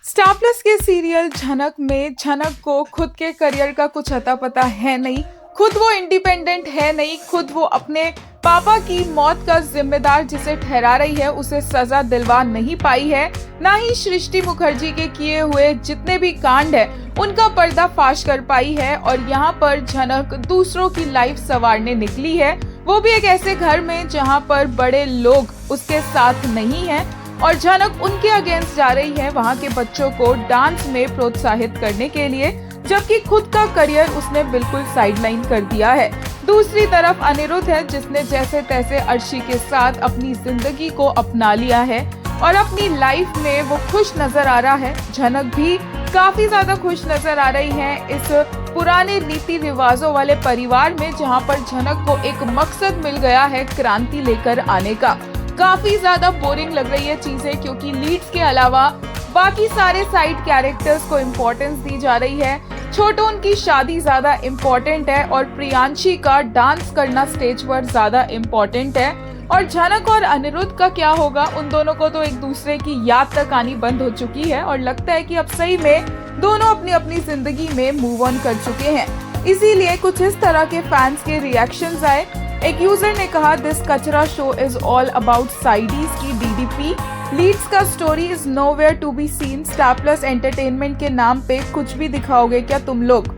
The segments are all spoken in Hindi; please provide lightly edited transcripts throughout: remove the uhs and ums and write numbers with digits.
स्टार प्लस के सीरियल झनक में झनक को खुद के करियर का कुछ अता पता है नहीं। खुद वो इंडिपेंडेंट है नहीं। खुद वो अपने पापा की मौत का जिम्मेदार जिसे ठहरा रही है उसे सजा दिलवा नहीं पाई है। ना ही सृष्टि मुखर्जी के किए हुए जितने भी कांड है उनका पर्दाफाश कर पाई है। और यहाँ पर झनक दूसरों की लाइफ संवारने निकली है, वो भी एक ऐसे घर में जहाँ पर बड़े लोग उसके साथ नहीं है। और झनक उनके अगेंस्ट जा रही है वहाँ के बच्चों को डांस में प्रोत्साहित करने के लिए, जबकि खुद का करियर उसने बिल्कुल साइडलाइन कर दिया है। दूसरी तरफ अनिरुद्ध है जिसने जैसे तैसे अर्शी के साथ अपनी जिंदगी को अपना लिया है और अपनी लाइफ में वो खुश नजर आ रहा है। झनक भी काफी ज्यादा खुश नजर आ रही है इस पुराने रीति रिवाजों वाले परिवार में, जहाँ पर झनक को एक मकसद मिल गया है क्रांति लेकर आने का। काफी ज्यादा बोरिंग लग रही है चीजें, क्योंकि लीड्स के अलावा बाकी सारे साइड कैरेक्टर्स को इम्पोर्टेंस दी जा रही है। छोटू की शादी ज्यादा इम्पोर्टेंट है और प्रियांशी का डांस करना स्टेज पर ज्यादा इम्पोर्टेंट है। और झनक और अनिरुद्ध का क्या होगा, उन दोनों को तो एक दूसरे की याद तक आनी बंद हो चुकी है और लगता है कि अब सही में दोनों अपनी अपनी जिंदगी में मूव ऑन कर चुके हैं। इसीलिए कुछ इस तरह के फैंस के रिएक्शंस आए। एक यूजर ने कहा, दिस कचरा show is all about sidies की डीडीपी। लीड्स का story is nowhere to be seen. Star Plus entertainment के नाम पे कुछ भी दिखाओगे क्या तुम लोग।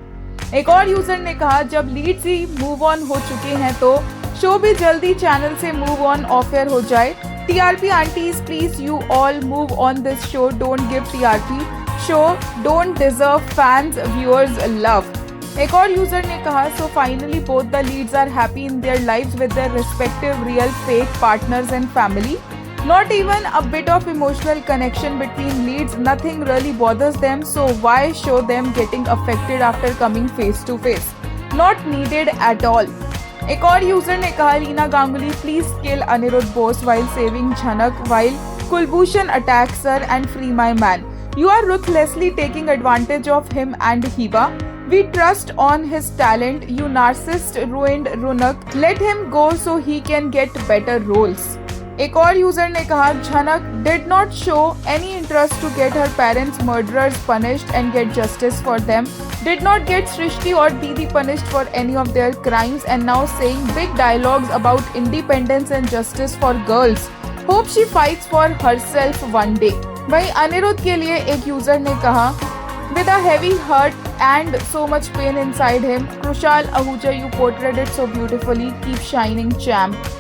एक और यूजर ने कहा, जब लीड्स ही मूव ऑन हो चुके हैं तो शो भी जल्दी चैनल से मूव ऑन ऑफ एयर हो जाए। TRP aunties please you all move on this show, don't give TRP, show don't deserve fans viewers love. एक और यूजर ने कहा, so finally both the leads are happy in their lives with their respective real fake partners and family. Not even a bit of emotional connection between leads, nothing really bothers them, so why show them getting affected after coming face to face? Not needed at all. एक और यूजर ने कहा, Reena Ganguly please kill Aniruddh Bose while saving Jhanak while Kulbhushan attacks her and free my man. You are ruthlessly taking advantage of him and Hiba. We trust on his talent. You narcissist ruined Runak. Let him go so he can get better roles. एक और यूजर ने कहा, झनक did not show any interest to get her parents murderers punished and get justice for them. Did not get Srishti or Didi punished for any of their crimes and now saying big dialogues about independence and justice for girls. Hope she fights for herself one day. वहीं अनिरुद्ध के लिए एक यूजर ने कहा, with a heavy heart and so much pain inside him, Krushal Ahuja, you portrayed it so beautifully. Keep shining, champ.